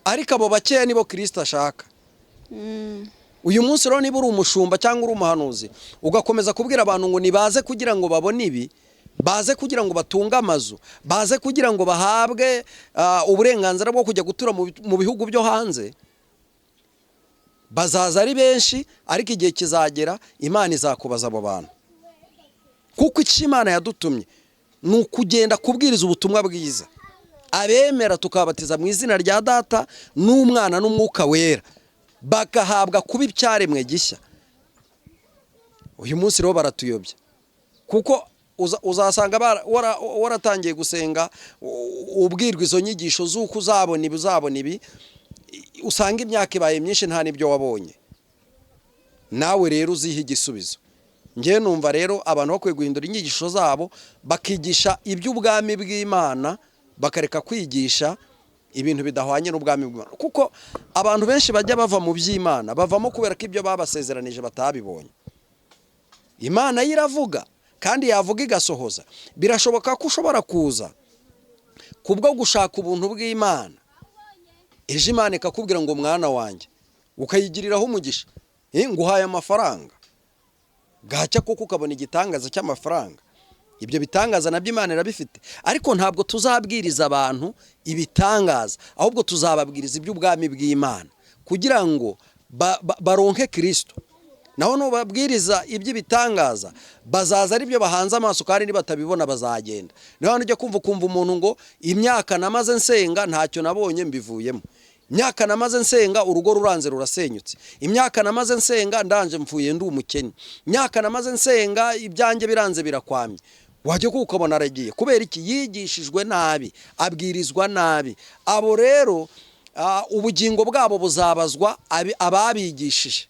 ariko abo bakeya nibo Kristo ashaka. Uyu munsi rero niba uri umushumba cyangwa uri umuhanuzi ugakomeza kubwira abantu ngo nibaze kugira ngo babone ibi, baze kugira ngo batunge amazu, baze kugira ngo bahabwe uburenganzira bwo kujya gutura mu bihugu byo hanze, bazaza ari benshi, ariko igihe kizagera Imana izakubaza abo bantu. Kuko icyo Imana yadutumye ni ukugenda kubwiriza ubutumwa bwiza, abemera tukabatiza mu izina rya Data n'Umwana n'Umwuka Wera, bagahabwa kuba icyaremwe gishya. Uyu munsi rero baratuyobya, kuko uzasanga waratangiye gusenga ubwirwa izo nyigisho z'uko uzabona ibi, usanga imyaka ibaye myinshi nta n'ibyo wabonye. Nawe rero uziha igisubizo. Ngewe numva rero abantu bakwiye guhindura inyigisho zabo, bakigisha iby'ubwami bw'Imana, bakareka kwigisha ibintu bidahwanye n'ubwami bw'Imana. Kuko abantu benshi bajya bava mu by'Imana bavamo kubera ko ibyo babasezeranije batabibonye. Imana yiravuga kandi yavuga igasohoza. Birashoboka ko ushobora kuza kubwo gushaka ubuntu bw'Imana, ejo Imana ikakubwira ngo mwana wanjye, ukayigiriraho umugisha, nguhaye amafaranga, gacya kuko ukabona igitangaza cy'amafaranga. Ibyo bitangaza nabyo Imana irabifite, ariko ntabwo tuzabwiriza abantu ibitangaza, ahubwo tuzababwiriza iby'ubwami bw'Imana kugira ngo baronke Kristo. Naho nubabwiriza iby'ibitangaza bazaza ari byo bahanze amaso, kandi nibatabibona bazagenda. Niho ujya kumva umuntu ngo imyaka namaze nsenga ntacyo nabonye mbivuyemo, imyaka namaze nsenga urugo ruranze rurasenyutse, imyaka namaze nsenga ndanje mfuye ndi umukene, imyaka namaze nsenga ibyanjye biranze birakwamye. Wajye kukabona aragiye kubera iki? Yigishijwe nabi, abwirizwa nabi. Abo rero ubugingo bwabo buzabazwa ababigishije,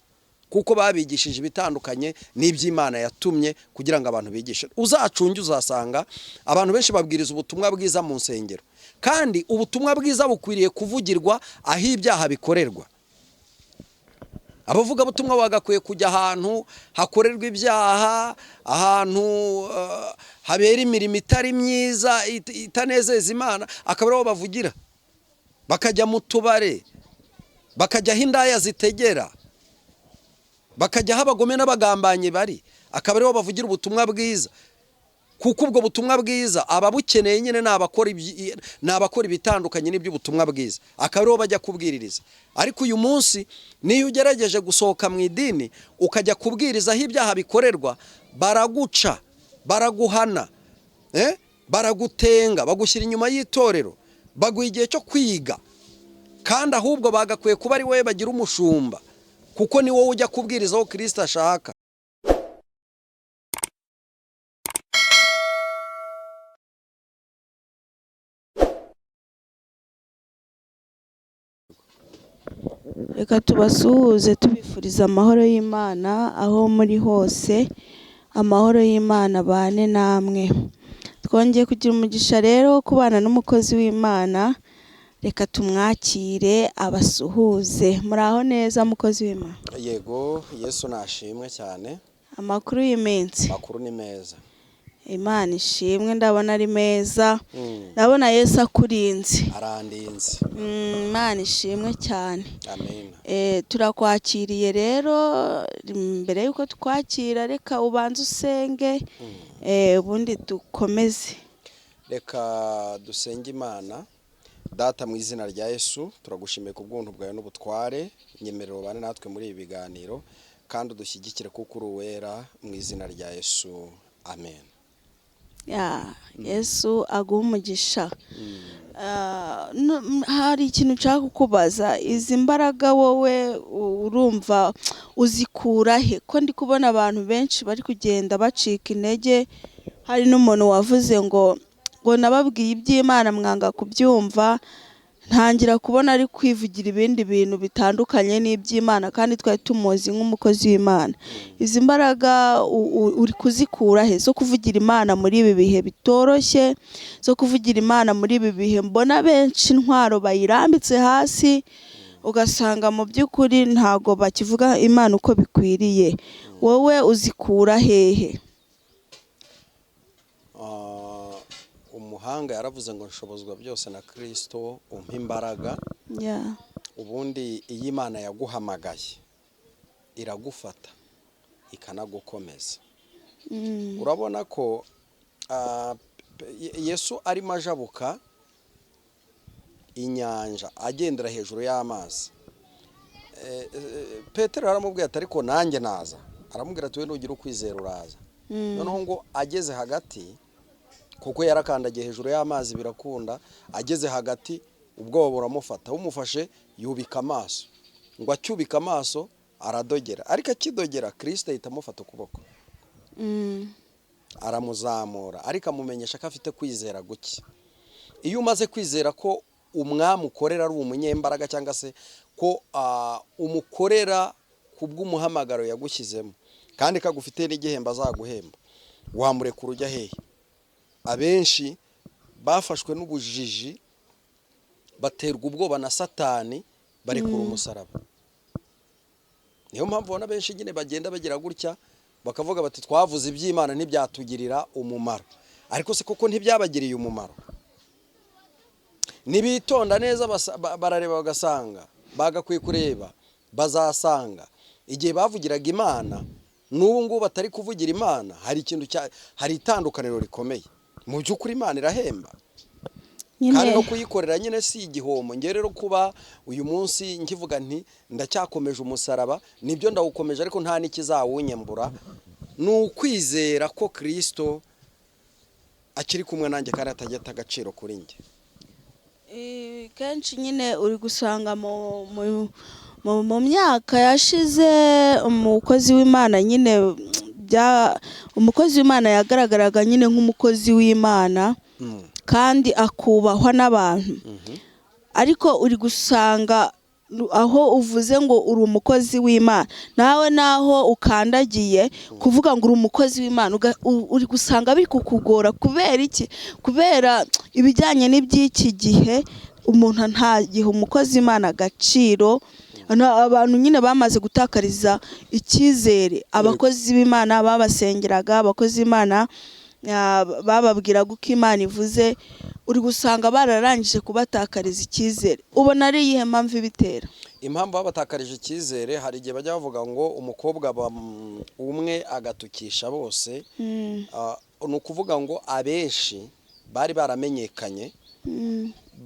kuko babigishije ibitandukanye n'iby'Imana yatumye kugira ngo abantu bigishe. Uzacunge uzasanga abantu benshi babwiriza ubutumwa bwiza mu nsengero, kandi ubutumwa bwiza bukwiriye kuvugirwa aho ibyaha bikorerwa. Abavuga butumwa bagakwiye kujya ahantu hakorerwa ibyaha, ahantu habera imirimo itari myiza itanezeza Imana, akaba ariho bavugira. Bakajya mu tubare, bakajya aho indaya zitegera, bakajya aho abagome n'abagambanye bari, akaba ariho bavugira ubutumwa bwiza. Kuko ubwo butumwa bwiza ababukeneye nyine n'abakora ibitandukanye n'iby'ubutumwa bwiza, akaba ariho bajya kubwiririza. Ariko uyu munsi niyo ugerageje gusohoka mu idini ukajya kubwiriza aho ibyaha bikorerwa, baraguca, baraguhana, baragutenga, bagushyira inyuma y'itorero, baguha igihe cyo kwiga. Kandi ahubwo bagakwiye kuba ari wowe bagira umushumba, kuko ni wowe ujya kubwiriza aho Kristo ashaka. Reka tubasuhuze tubifuriza amahoro y'Imana aho muri hose. Amahoro y'Imana bane namwe. Twongeye kugira umugisha rero kubana n'umukozi w'Imana. Reka tumwakire abasuhuze. Muraho neza mukozi w'Imana? Yego, Yesu nashimwe cyane. Amakuru y'iminsi? Makuru ni meza. Imana ishimwe, ndabona ari meza. Ndabona Yesu akurinze. Arandinze. Imana ishimwe cyane. Amen. Turakwakiriye rero, mbere yuko twakira reka ubanze usenge, ubundi dukomeze. Reka dusenge Imana. Data mu izina rya Yesu, turagushimiye ku bw'ubuntu bwawe n'ubutware, nyemerera ubane natwe muri ibi biganiro, kandi udushyigikire kuko uri uwera, mu izina rya Yesu. Amen. Yesu aguha umugisha. Hari ikintu nshaka kukubaza, izi mbaraga wowe urumva uzikura he? Ko ndi kubona abantu benshi bari kugenda bacika intege. Hari n'umuntu wavuze ngo nababwiye iby'Imana mwanga kubyumva, ntangira kubona ari kwivugira ibindi bintu bitandukanye n'iby'Imana, kandi twari tumuzi nk'umukozi w'Imana. Izi mbaraga uri kuzikura he zo kuvugira Imana muri ibi bihe bitoroshye, zo kuvugira Imana muri ibi bihe mbona benshi intwaro bayirambitse hasi, ugasanga mu by'ukuri ntago bakivuga Imana uko bikwiriye? Wowe uzikura hehe? Umuhanga yaravuze ngo nshobozwa byose na Kristo umpa imbaraga. ubundi iyo Imana yaguhamagaye iragufata ikanagukomeza. Urabona ko Yesu arimo ajabuka inyanja agendera hejuru y'amazi. Petero aramubwira ati ariko nanjye naza. Aramubwira ati we nugira ukwizera uraza. Noneho ngo ageze hagati, kuko yarakandagiye hejuru y'amazi birakunda, ageze hagati ubwoba buramufata, bumufashe yubika amaso, ngo acyubika amaso aradogera, ariko akidogera Kristo ahita amufata ukuboko aramuzamura, ariko amumenyesha ko afite kwizera guke. Iyo umaze kwizera ko umwami ukorera ari umunyembaraga, cyangwa se ko umukorera kubw'umuhamagaro yagushyizemo kandi kagufite n'igihembo azaguhemba, wamurekura ujya hehe? Abenshi bafashwe n'ubujiji baterwa ubwoba na Satani barekura umusaraba. Niyo mpamvu ubona benshi nyine bagenda bagira gutya bakavuga bati twavuze iby'Imana ntibyatugirira umumaro, ariko se koko ntibyabagiriye umumaro? Nibitonda neza barareba bagasanga, bagakwiye kureba bazasanga igihe bavugiraga Imana n'ubu ngubu batari kuvugira Imana hari itandukaniro rikomeye. Mu by'ukuri Imana irahemba kandi no kuyikorera nyine si igihombo. Nge rero kuba uyu munsi nkivuga nti ndacyakomeje umusaraba, nibyo ndawukomeje, ariko nta n'ikizawunyembura. Ni ukwizera ko Kristo akiri kumwe nanjye kandi atageta agaciro kuri njye. Kenshi nyine uri gusanga mu myaka yashize umukozi w'Imana nyine umukozi w'Imana yagaragaraga nyine nk'umukozi w'Imana kandi akubahwa n'abantu, ariko uri gusanga aho uvuze ngo uri umukozi w'Imana, nawe naho ukandagiye kuvuga ngo uri umukozi w'Imana, uri gusanga biri kukugora. Kubera iki? Kubera ibijyanye n'iby'iki gihe umuntu ntagihe umukozi w'Imana agaciro. Abantu nyine bamaze gutakariza icyizere abakozi b'Imana babasengeraga, abakozi b'Imana bababwiraga uko Imana ivuze, uri gusanga bararangije kubatakariza icyizere. Ubona ari iyihe mpamvu ibitera? Impamvu babatakarije icyizere, hari igihe bajya bavuga ngo umukobwa umwe agatukisha bose. Ni ukuvuga ngo abenshi bari baramenyekanye,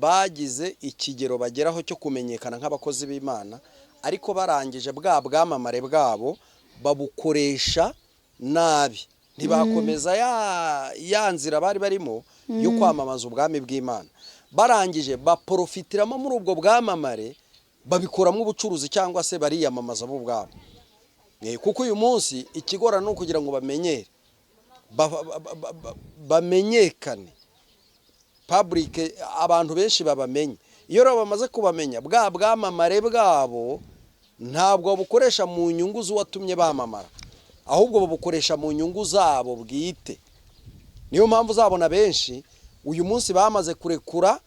bagize ikigero bageraho cyo kumenyekana nk'abakozi b'Imana, ariko barangije bwa bwamamare bwabo babukoresha nabi. Ntibakomeza ya nzira bari barimo yo kwamamaza ubwami bw'Imana. Barangije baprofitiramo muri ubwo bwamamare, babikoramo ubucuruzi cyangwa se bariyamamaza bo ubwabo. Kuko uyu munsi ikigora no kugira ngo bamenyere, bamenyekane public, abantu benshi babamenye. Iyo rero bamaze kubamenya, bwa bwamamare bwabo ntabwo bukoresha mu nyungu z'uwatumye bamamara, ahubwo babukoresha mu nyungu zabo bwite. Niyo mpamvu uzabona benshi uyu munsi bamaze kurekura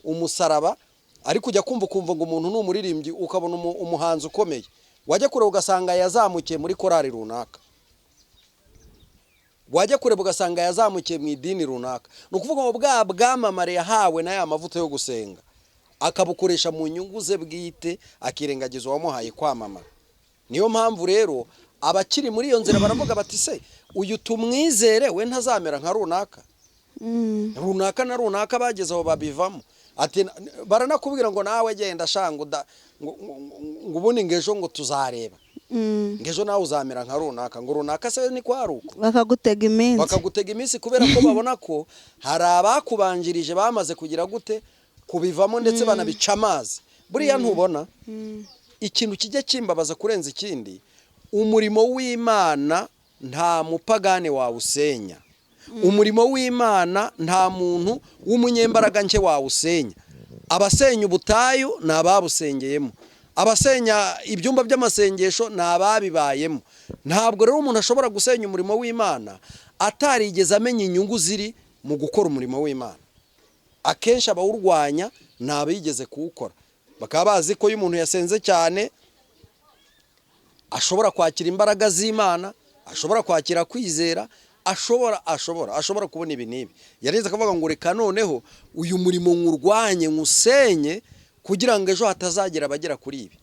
umusaraba, ariko ujya kumva ngo umuntu n'umuririmbyi, ukabona umuhanzi ukomeye, wajya kureba ugasanga yazamukiye muri korari runaka, wajya kureba ugasanga yazamukiye mu idini runaka. Ni ukuvuga ngo bwa bwamamare yahawe na ya mavuta yo gusenga akabukoresha mu nyungu ze bwite, akirengagiza uwamuhaye kwamamara. Niyo mpamvu rero abakiri muri iyo nzira baravuga bati se uyu tumwizere we ntazamera nka runaka. Runaka na runaka bageze aho babivamo. Ati baranakubwira ngo nawe genda shanga ngo ubundi ngejo ngo tuzareba, ngejo nawe uzamera nka runaka. Ngo runaka se ni kwaruko bakagutega iminsi, kubera ko babona ko hari abakubanjirije bamaze kugira gute kubivamo, ndetse banabica amazi. Buriya ntubona ikintu kijya kimbabaza kurenza ikindi, umurimo w'Imana nta mupagane wawusenya. Umurimo w'Imana nta muntu w'umunyembaraga nke wawusenya. Abasenya ubutayu ni ababusengeyemo, abasenya ibyumba by'amasengesho ni ababibayemo. Ntabwo rero umuntu ashobora gusenya umurimo w'Imana atarigeze amenya inyungu ziri mu gukora umurimo w'Imana. Akenshi abawurwanya ni abigeze kuwukora, bakaba bazi ko iyo umuntu yasenze cyane ashobora kwakira imbaraga z'Imana, ashobora kwakira kwizera, ashobora kubona ibi n'ibi. Yareze akavuga ngo reka noneho uyu murimo nkurwanye nkusenye, kugira ngo ejo hatazagira abagera kuri ibi.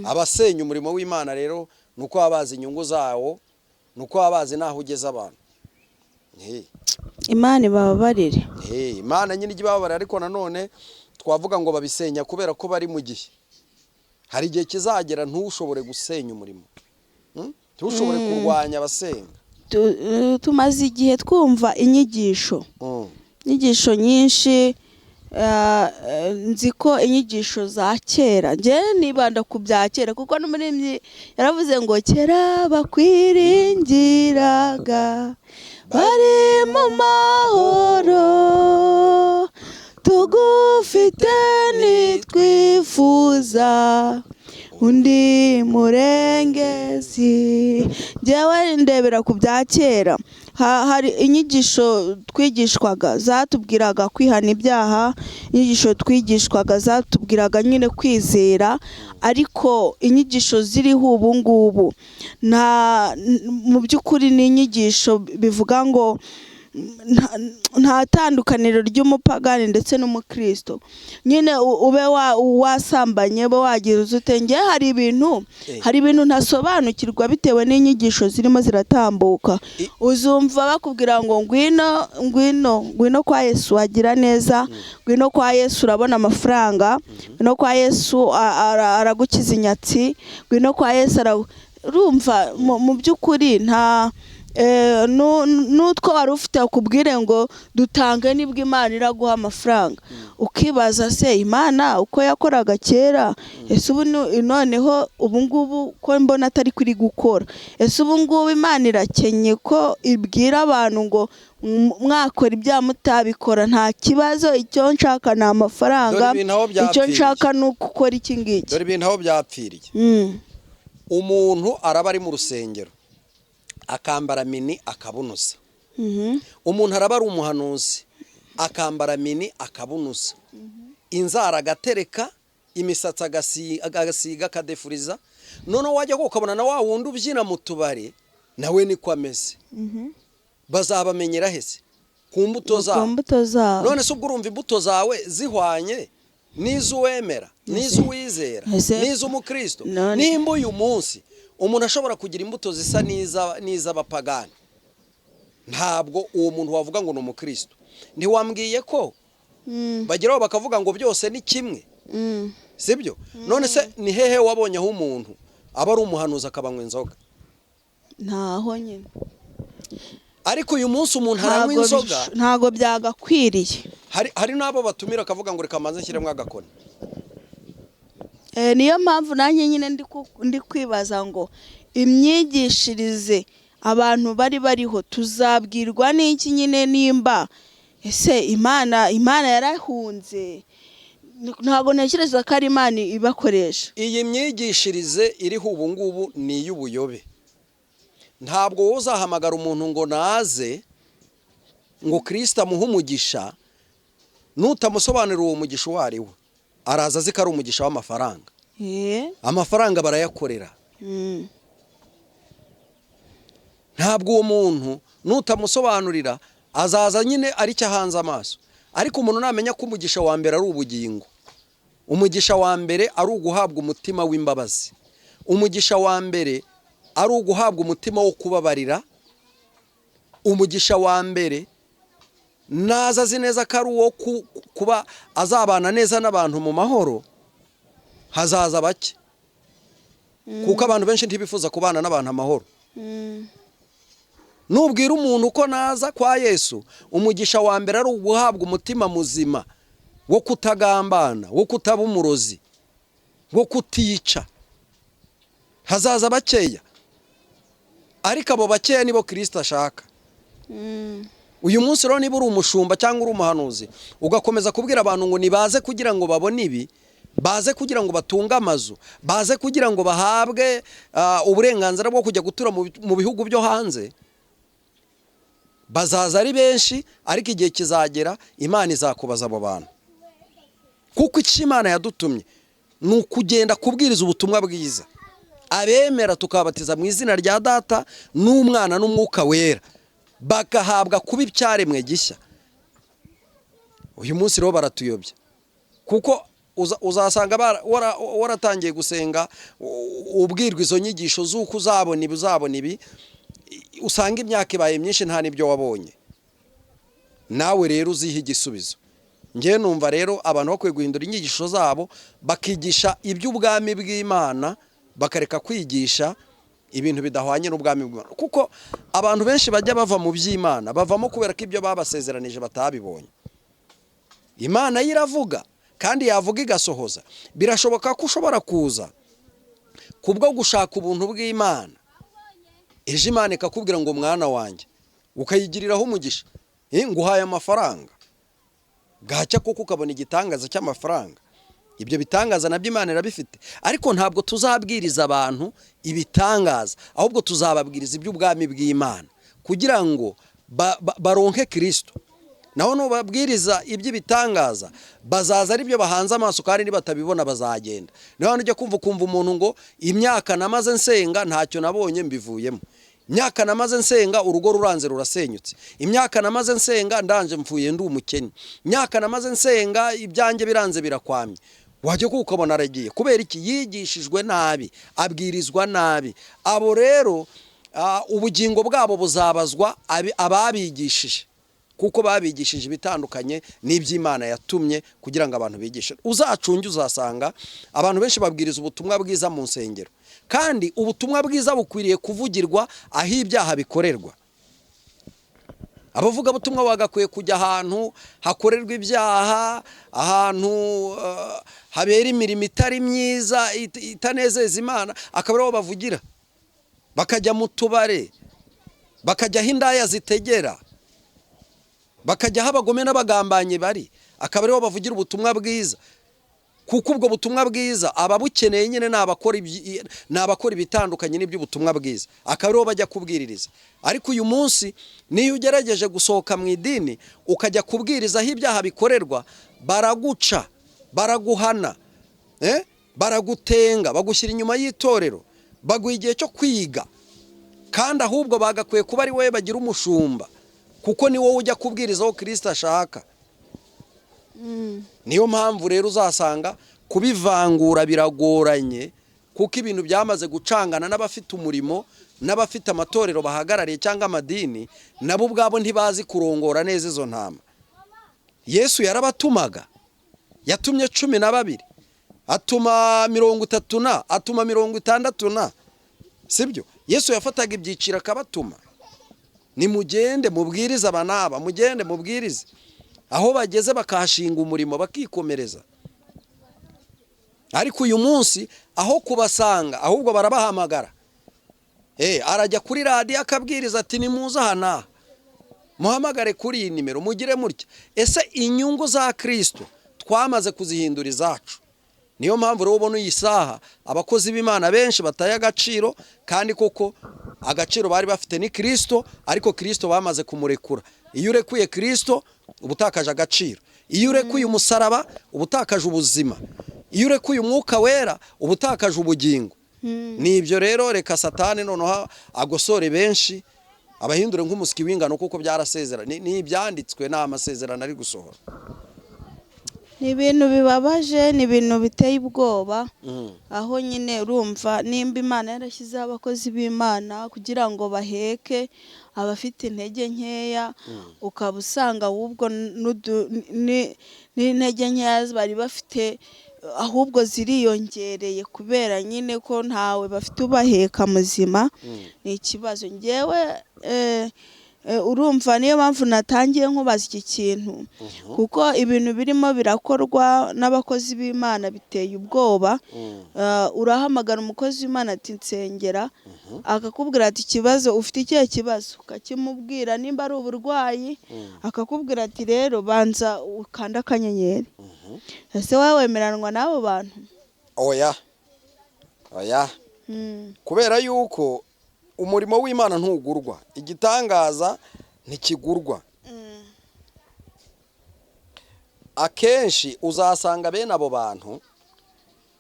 Abasenya umurimo w'Imana rero nuko abazi inyungu zawo, nuko abazi naho ugeze abantu. Imana ibababarire. Imana nyine igibabarira, ariko nanone twavuga ngo babisenya kubera ko bari mu gihe. Hari igihe kizagera ntushobore gusenya umurimo, ntushobore kurwanya abasenga. Tumaze igihe twumva inyigisho nyinshi, nzi ko inyigisho za kera, njye nibanda ku bya kera kuko n'umuririmbyi yaravuze ngo kera bakwiringiraga bari mu mahoro, tugufite nitwifuza undi murengezi. Njyewe ndebera ku bya kera, hari inyigisho twigishwaga zatubwiraga kwihana ibyaha, inyigisho twigishwaga zatubwiraga nyine kwizera, ariko inyigisho ziriho ubu ngubu mu by'ukuri ni inyigisho bivuga ngo nta tandukaniro ry'umupagani ndetse n'umukristo. Nyine ube wasambanye, ube wagira uzutenge. Hari ibintu ntasobanukirwa bitewe n'inyigisho zirimo ziratambuka. Uzumva bakubwira ngo ngwino kwa Yesu wagira neza, ngwino kwa Yesu urabona amafaranga, ngwino kwa Yesu aragukiza inyatsi, ngwino kwa Yesu urumva mu by'ukuri nta n'utwo wari ufite akubwire ngo dutange nibwo Imana iraguha amafaranga. Ukibaza se Imana uko yakoraga kera, ese ubu noneho ubu ngubu ko mbona atari kuri gukora, ese ubu ngubu Imana irakenye ko ibwira abantu ngo mwakora ibyaha mutabikora? Nta kibazo, icyo nshaka ni amafaranga, icyo nshaka ni ukukora iki ngiki. Dore ibintu aho byapfiriye. Umuntu araba ari mu rusengero akambara mini akabunuza. Umuntu araba ari umuhanuzi akambara mini akabunuza, inzara agatereka, imisatsi agasiga akadefuriza. Noneho wajya ukabona na wa wundi ubyina mu tubari nawe niko ameze. Bazabamenyera hese ku mbuto zabo. None se ubwo urumva imbuto zawe zihwanye n'izuwemera, n'izuwizera, n'iz'umukristo? Nimba uyu munsi umuntu ashobora kugira imbuto zisa n'iz'abapagani, ntabwo uwo muntu wavuga ngo ni umukristo. Ntiwambwiye ko bageraho bakavuga ngo byose ni kimwe, sibyo? None se ni hehe wabonye aho umuntu aba ari umuhanuzi akabanywa inzoga? Ntaho nyine. Ariko uyu munsi umuntu aranywa inzoga, ntago byagakwiriye. Hari n'abo batumira akavuga ngo reka manze nshyiremo agakoni. Niyo mpamvu nanjye nyine ndi kwibaza ngo imyigishirize abantu bariho tuzabwirwa n'iki nyine? Nimba ese Imana yarahunze, ntabwo ntekereza ko ari Imana ibakoresha. Iyi myigishirize iriho ubu ngubu ni iy'ubuyobe. Ntabwo wowe uzahamagara umuntu ngo naze ngo Kristo amuhe umugisha, nutamusobanurira uwo mugisha uwo ari wo, araza azi ko ari umugisha w'amafaranga. Amafaranga barayakorera. Ntabwo uwo muntu nutamusobanurira azaza nyine ari cyo ahanze amaso. Ariko umuntu namenya ko umugisha wa mbere ari ubugingo, umugisha wa mbere ari uguhabwa umutima w'imbabazi, umugisha wa mbere ari uguhabwa umutima wo kubabarira, umugisha wa mbere naza azi neza ko ari uwo kuba azabana neza n'abantu mu mahoro, hazaza bake. Kuko abantu benshi ntibifuza kubana n'abantu amahoro. Nubwira umuntu ko naza kwa Yesu, umugisha wa mbere ari uguhabwa umutima muzima wo kutagambana, wo kutaba umurozi, wo kutica, hazaza bakeya. Ariko abo bakeya nibo Kristo ashaka. Uyu munsi rero niba uri umushumba cyangwa uri umuhanuzi ugakomeza kubwira abantu ngo nibaze kugira ngo babone ibi, baze kugira ngo batunge amazu, baze kugira ngo bahabwe uburenganzira bwo kujya gutura mu bihugu byo hanze, bazaza ari benshi, ariko igihe kizagera Imana izakubaza abo bantu. Kuko icyo Imana yadutumye ni ukugenda kubwiriza ubutumwa bwiza. Abemera tukabatiza mu izina rya Data n'Umwana n'Umwuka Wera, bagahabwa kuba icyaremwe gishya. Uyu munsi rero baratuyobya, kuko uzasanga waratangiye gusenga ubwirwa izo nyigisho z'uko uzabona ibi usanga imyaka ibaye myinshi nta n'ibyo wabonye. Nawe rero uziha igisubizo. Ngewe numva rero abantu bakwiye guhindura inyigisho zabo bakigisha iby'ubwami bw'Imana bakareka kwigisha ibintu bidahwanye n'ubwami bw'Imana, kuko abantu benshi bajya bava mu by'Imana bavamo kubera ko ibyo babasezeranije batabibonye. Imana iravuga kandi yavuga igasohoza. Birashoboka ko ushobora kuza kubwo gushaka ubuntu bw'Imana, ejo Imana ikakubwira ngo mwana wanjye, ukayigiriraho umugisha, nguhaye amafaranga, gacya kuko ukabona igitangaza cy'amafaranga. Ibyo bitangaza nabyo Imana irabifite, ariko ntabwo tuzabwiriza abantu ibitangaza, ahubwo tuzababwiriza iby'ubwami bw'Imana kugira ngo baronke Kristo. Naho nubabwiriza iby'ibitangaza bazaza ari byo bahanze amaso, kandi nibatabibona bazagenda. Naho ujya kumva umuntu ngo imyaka namaze nsenga ntacyo nabonye mbivuyemo, imyaka namaze nsenga urugo ruranze rurasenyutse, imyaka namaze nsenga ndanje mvuye ndi umukene, imyaka namaze nsenga ibyanjye biranze birakwamye. Wajya ukabona aragiye kubera iki? Yigishijwe nabi, abwirizwa nabi. Abo rero ubugingo bwabo buzabazwa ababigishije, kuko babigishije ibitandukanye n'iby'Imana yatumye kugira ngo abantu bigishe. Uzacunge uzasanga abantu benshi babwiriza ubutumwa bwiza mu nsengero, kandi ubutumwa bwiza bukwiriye kuvugirwa aho ibyaha bikorerwa. Abavuga butumwa bagakwiye kujya ahantu hakorerwa ibyaha, ahantu habera imirimo itari myiza itanezeza Imana, akaba ariho bavugira. Bakajya mu tubare, bakajya aho indaya zitegera, bakajya aho abagome n'abagambanyi bari, akaba ariho bavugira ubutumwa bwiza. Kuko ubwo butumwa bwiza ababukeneye nyine n'abakora ibitandukanye n'iby'ubutumwa bwiza, akaba ariho bajya kubwiririza. Ariko uyu munsi niyo ugerageje gusohoka mu idini ukajya kubwiriza aho ibyaha bikorerwa, baraguca, baraguhana, baragutenga, bagushyira inyuma y'itorero, baguha igihe cyo kwiga. Kandi ahubwo bagakwiye kuba ari wowe bagira umushumba, kuko ni wowe ujya kubwiriza aho Kristo ashaka. Niyo mpamvu rero uzasanga kubivangura biragoranye, kuko ibintu byamaze gucangana. N'abafite umurimo n'abafite amatorero bahagarariye cyangwa amadini, nabo ubwabo ntibazi kurongora neza izo ntama. Yesu yarabatumaga, yatumye 12, atuma 30, atuma 60, sibyo? Yesu yafataga ibyiciro akabatuma, nimugende mubwirize abanaba, mugende mubwirize. Aho bageze bakahashinga umurimo bakikomereza. Ariko uyu munsi aho kubasanga ahubwo barabahamagara. Arajya kuri radio akabwiriza ati nimuze hana, muhamagare kuri iyi nimero, mugire mutya. Ese inyungu za Kristo twamaze kuzihindura izacu. Niyo mpamvu rero ubona iyi saha abakozi b'Imana benshi bataye agaciro, kandi koko agaciro bari bafite ni Kristo, ariko Kristo bamaze kumurekura. Iyo urekuye Kristo ubutakaje agaciro, iyo urekuye umusaraba ubutakaje ubuzima, iyo urekuye umwuka wera ubutakaje ubugingo. Nibyo rero reka Satani noneho agosore benshi, abahindure nk'umusiki w'ingano, kuko byarasezera ni ibyanditswe n'amasezerano ari gusohora. Ni ibintu bibabaje, ni ibintu biteye ubwoba. Aho nyine urumva nimba Imana yarashyizeho abakozi b'Imana kugira ngo baheke abafite intege nkeya, ukaba usanga ahubwo n'intege nkeya bari bafite ahubwo ziriyongereye, kubera nyine ko ntawe bafite ubaheka muzima. Ni ikibazo. Ngewe urumva niyo mpamvu natangiye nkubaza iki kintu, kuko ibintu birimo birakorwa n'abakozi b'Imana biteye ubwoba. Urahamagara umukozi w'Imana ati nsengera, akakubwira ati ikibazo ufite ikihe kibazo, ukakimubwira. Nimba ari uburwayi akakubwira ati rero banza ukanda akanyenyeri. Ese wowe wemeranwa n'abo bantu? Oya, kubera yuko umurimo w'Imana ntugurwa, igitangaza ntikigurwa. Akenshi uzasanga bene abo bantu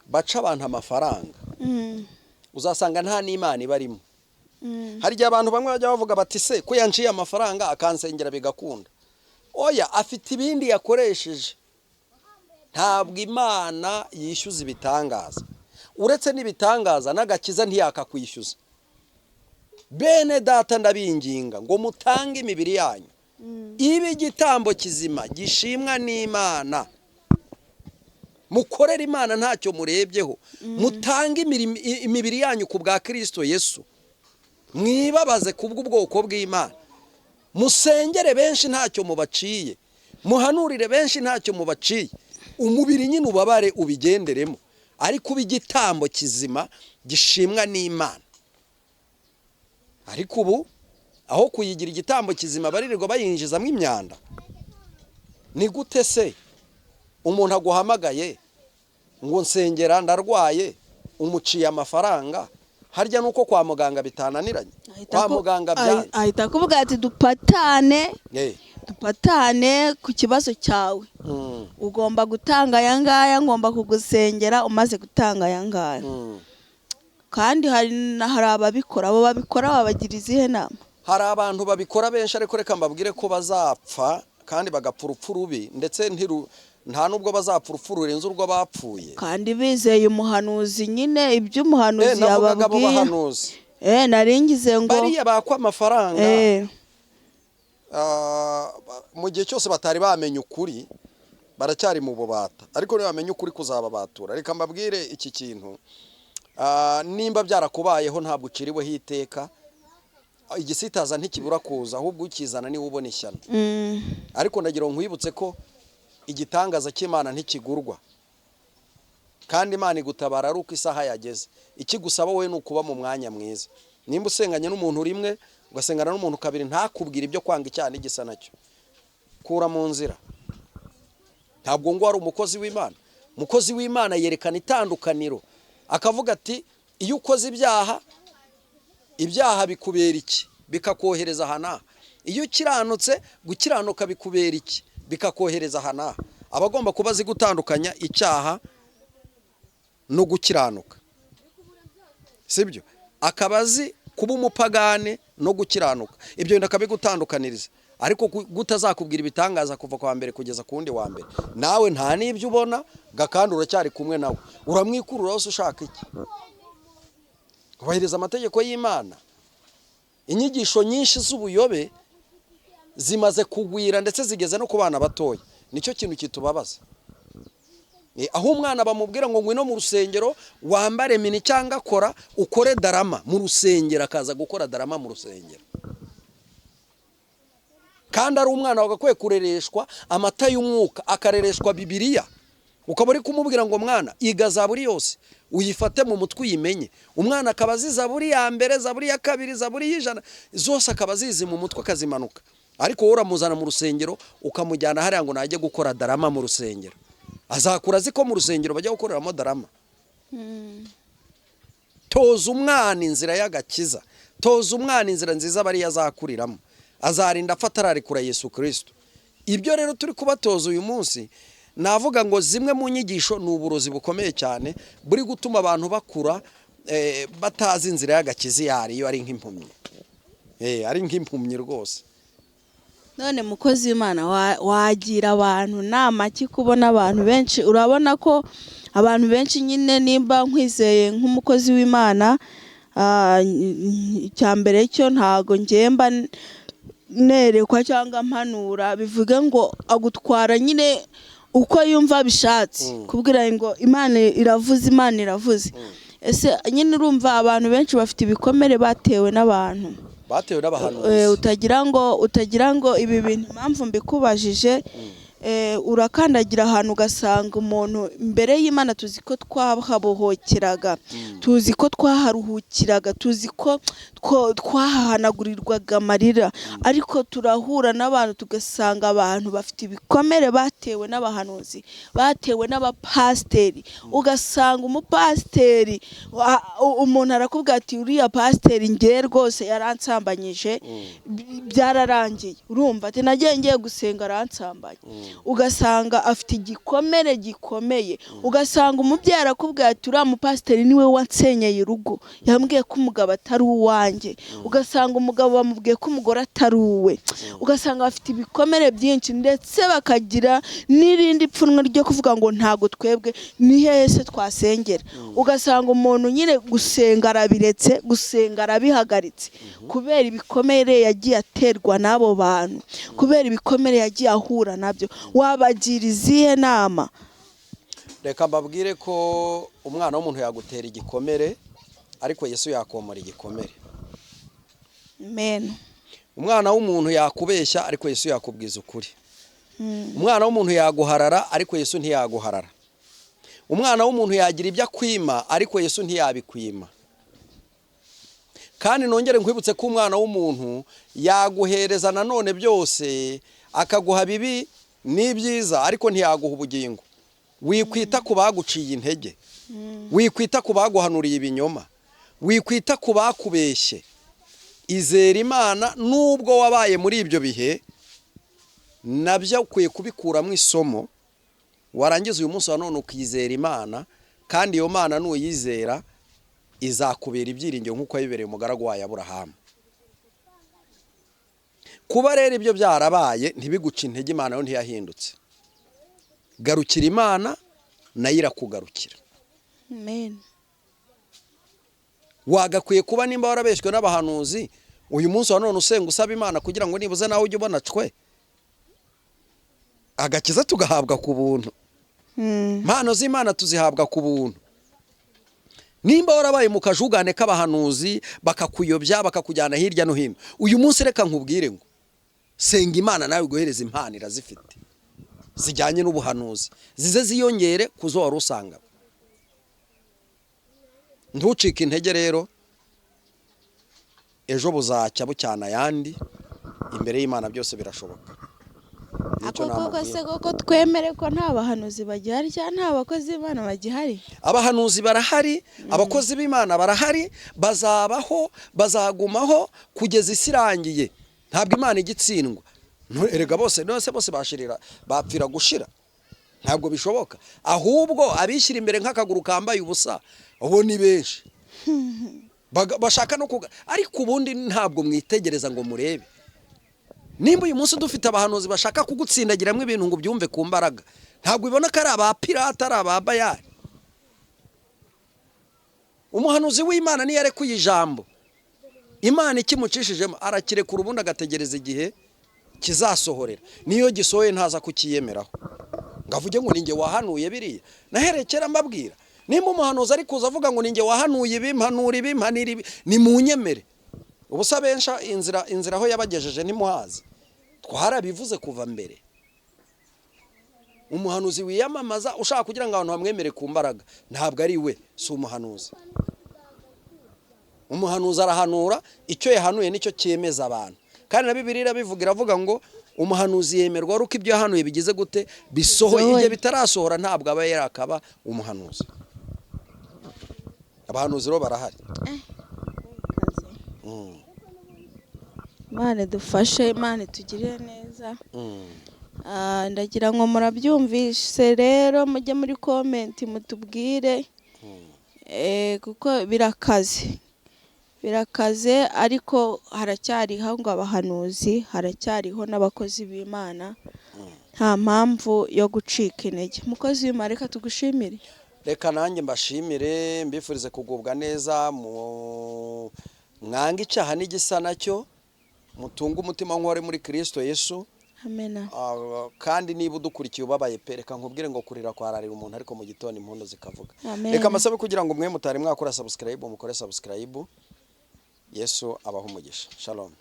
baca abantu amafaranga, uzasanga nta n'Imana ibarimo. Hari igihe abantu bamwe bajya bavuga bati se ko yanciye amafaranga akansengera bigakunda. Oya, afite ibindi yakoresheje. ntabwo Imana yishyuza ibitangaza, uretse n'ibitangaza n'agakiza ntiyakakwishyuza. Bene data ndabinginga ngo mutange imibiri yanyu ibe igitambo kizima gishimwa n'Imana, mukorere Imana ntacyo murebyeho, mutange imibiri yanyu ku bwa Kristo Yesu, mwibabaze kubw'ubwoko bw'Imana, musengere benshi ntacyo mubaciye, muhanurire benshi ntacyo mubaciye, umubiri nyine ubabare ubigenderemo, ariko uba igitambo kizima gishimwa n'Imana. Ariko ubu aho kuyigira igitambo kizima baririrwa bayinjizamo imyanda. Ni gute se umuntu aguhamagaye ngo nsengera ndarwaye, umuciye amafaranga, harya nuko kwa muganga bitananiranye, kwa muganga byanze, ahita kuvuga ati dupatane ku kibazo cyawe, ugomba gutanga aya ngaya, ngomba kugusengera umaze gutanga aya ngaya. Kandi hari ababikora, abo babikora babagira izihe nama? Hari abantu babikora benshi, ariko reka mbabwire ko bazapfa kandi bagapfa urupfu rubi, ndetse nta nubwo bazapfa urupfu rurenze urwo bapfuye, kandi bizeye umuhanuzi nyine ibyo umuhanuzi yababwiye. Naringize ngo bariya bakwa amafaranga mu gihe cyose batari bamenye ukuri, baracyari mu bubata, ariko niba bamenye ukuri kuzababatura. Reka mbabwire iki kintu, nimba byarakubayeho ntabwo uciriweho iteka, igisitaza ntikibura kuza, ahubwo ukizana niwe ubona ishyano. Ariko ndagira ngo nkwibutse ko igitangaza cy'Imana ntikigurwa, kandi Imana igutabara ari uko isaha yageze. Ikigusaba wowe ni ukuba mu mwanya mwiza. Nimba usenganye n'umuntu rimwe, ugasengana n'umuntu kabiri, ntakubwira ibyo kwanga icyaha n'igisa nacyo, kura mu nzira. Ntabwo ngo ari umukozi w'Imana. Umukozi w'Imana yerekana itandukaniro, akavuga ati iyo ukoze ibyaha bikubera iki? Bikakohereza hana. Iyo ukiranutse, gukiranuka bikubera iki? Bikakohereza hana. Abagomba kuba azi gutandukanya icyaha no gukiranuka, sibyo? Akaba azi kuba umupagane no gukiranuka, ibyo bintu akabigutandukaniriza. Ariko gutazakubwira ibitangaza kuva kwa mbere kugeza ku wundi wa mbere, nawe nta n'ibyo ubona, gakandi uracyari kumwe nawe, uramwikurura wose ushaka iki? Ubahiriza amategeko y'Imana. Inyigisho nyinshi z'ubuyobe zimaze kugwira, ndetse zigeze no ku bana batoya. Nicyo kintu kitubabaza. Aho umwana bamubwira ngo ngwino mu rusengero wambare mini cyangwa akora ukore darama mu rusengero, akaza gukora darama mu rusengero, kandi ari umwana wagakwiye kurereshwa amata y'umwuka, akarereshwa Bibiliya. Ukaba uri kumubwira ngo mwana iga Zaburi yose uyifate mu mutwe uyimenye. Umwana akaba azi Zaburi ya mbere, Zaburi ya kabiri, Zaburi y'ijana, zose akaba azizi mu mutwe akazimanuka. Ariko wowe uramuzana mu rusengero ukamujyana hariya ngo najye gukora darama mu rusengero, azakura azi ko mu rusengero bajya gukoreramo darama. Toza umwana inzira y'agakiza, toza umwana inzira nziza bari yazakuriramo, azarinda afata ararikura Yesu Kristo. Ibyo rero turi kubatoza uyu munsi, navuga ngo zimwe mu nyigisho ni uburozi bukomeye cyane buri gutuma abantu bakura batazi inzira y'agakiza iyo ari nk'impumyi, ari nk'impumyi rwose. None mukozi w'Imana, wagira abantu nama ki? Kubona abantu benshi, urabona ko abantu benshi nyine, nimba nkwizeye nk'umukozi w'Imana, icya mbere cyo ntago ngemba nerekwa cyangwa mpanura bivuge ngo agutwara nyine uko yumva bishatse, kubwira ngo Imana iravuze. Ese nyine urumva abantu benshi bafite ibikomere batewe n'abantu, batewe n'abahanuzi. utagira ngo ibi bintu impamvu mbikubajije, urakandagira ahantu ugasanga umuntu imbere y'Imana tuzi ko twahabohokeraga, tuzi ko twaharuhukiraga, tuzi ko twahahanagurirwaga amarira, ariko turahura n'abantu tugasanga abantu bafite ibikomere batewe n'abahanuzi, batewe n'abapasiteri. Ugasanga umupasiteri, umuntu arakubwira ati uriya pasiteri ngiye rwose yaransambanyije, byararangiye. Urumva ati nagiye ngiye gusenga aransambanya. ugasanga afite igikomere gikomeye, ugasanga umubyeyi arakubwira ati uriya mupasiteri niwe wansenyeye urugo, yambwiye ko umugabo atari uwanjye, ugasanga umugabo bamubwiye ko umugore atari uwe, ugasanga bafite ibikomere byinshi ndetse bakagira n'irindi pfunwe ryo kuvuga ngo ntago twebwe ni hehe se twasengera. Ugasanga umuntu nyine gusenga arabiretse, gusenga arabihagaritse kubera ibikomere yagiye aterwa n'abo bantu, kubera ibikomere yagiye ahura nabyo. Wabagira izihe nama? Reka mbabwire ko umwana w'umuntu yagutera igikomere ariko Yesu yakomora igikomere. Amen. Umwana w'umuntu yakubeshya ariko Yesu yakubwiza ukuri. Umwana w'umuntu yaguharara ariko Yesu ntiyaguharara. Umwana w'umuntu yagira ibyo akwima ariko Yesu ntiyabikwima. Kandi nongere nkwibutse ko umwana w'umuntu yaguhereza nanone byose, akaguha bibi n'ibyiza ariko ntiyaguha ubugingo. Wikwita ku baguciye intege, wikwita ku baguhanuriye ibinyoma, wikwita ku bakubeshye. Izera Imana nubwo wabaye muri ibyo bihe, nabyo ukwiye kubikuramo isomo. Warangiza uyu munsi wa none ukizera Imana, kandi iyo Mana nuyizera izakubera ibyiringiro nk'uko yabibereye umugaragu wayo Aburahamu. Kuba rero ibyo byarabaye ntibiguca intege, Imana yo ntiyahindutse. Garukira Imana nayo irakugarukira. Amen. Wagakwiye kuba nimba warabeshywe n'abahanuzi, uyu munsi wa none usenga usaba Imana kugira ngo nibuze nawe ujye ubona cwe agakiza tugahabwa ku buntu. Impano z'Imana tuzihabwa ku buntu. Nimba warabaye mu kajugane k'abahanuzi bakakuyobya bakakujyana hirya no hino, uyu munsi reka nkubwire ngo senga Imana nawe guhereza impano irazifite zijyanye n'ubuhanuzi, zize ziyongere kuzo wari usanga. Ntucike intege rero, ejo buzacya bucyana yandi, imbere y'Imana byose birashoboka. Koko twemere ko nta bahanuzi bagihari cyangwa nta bakozi b'Imana bagihari? Abahanuzi barahari, abakozi b'Imana barahari, bazabaho, bazagumaho kugeza isi irangiye. Ntabwo Imana igitsindwa. Erega bose bashirira, bapfira gushira. Ntabwo bishoboka. Ahubwo abishyira imbere nk'akaguru kambaye ubusa, ubo ni benshi. Bashaka no kuga, ariko ubundi ntabwo mwitegereza ngo murebe. Nimba uyu munsi dufite abahanuzi bashaka kugutsindagiramo ibintu ngo byumve ku mbaraga, ntabwo ibona ko ari abapirata, ari ababayari. Umuhanuzi w'Imana niyo arekuye ijambo, Imana ikimucishijemo arakirekura, ubundi agategereza igihe kizasohorera. Niyo gisohoye ntaza kukiyemeraho ngavuge ngo ninjye wahanuye biriya. Naherekera mbabwira, nimba umuhanuzi ari kuza avuga ngo ninjye wahanuye ibimpanura ibimpanira ibi, ni munyemere. Ubusa bensha inzira aho yabagejeje ntimuhazi. Twarabivuze kuva mbere. Umuhanuzi wiyamamaza ushaka kugira ngo abantu bamwemere ku mbaraga, ntabwo ari we, si umuhanuzi. Umuhanuzi arahanura, icyo yahanuye nicyo cyemeza abantu. Kandi na Bibiliya bivuga, iravuga ngo umuhanuzi yemerwa ari uko ibyo yahanuye bigize gute, bisohoye. Igihe bitarasohora ntabwo aba yarakaba umuhanuzi. Abahanuzi rero barahari. Imana dufashe, Imana tugirire neza. Ndagira ngo murabyumvise rero, mujye muri comment mutubwire, kuko birakaze ariko haracyariho ngo abahanuzi, haracyariho n'abakozi b'Imana. Nta mpamvu yo gucika intege. Mukozi w'Imana, reka tugushimire. Reka nanjye mbashimire, mbifurize kugubwa neza, mwanga icyaha n'igisa nacyo, mutunga umutima nk'uwari muri Kristo Yesu. Amen. Kandi niba udukurikiye ubabaye pe, reka nkubwire ngo kurira kwararira umuntu, ariko mu gitondo impundu zikavuga. Reka masabe kugira ngo mwe mutari mwakora subscribe, mukore subscribe. Yesu abaho umugisha. Shalom.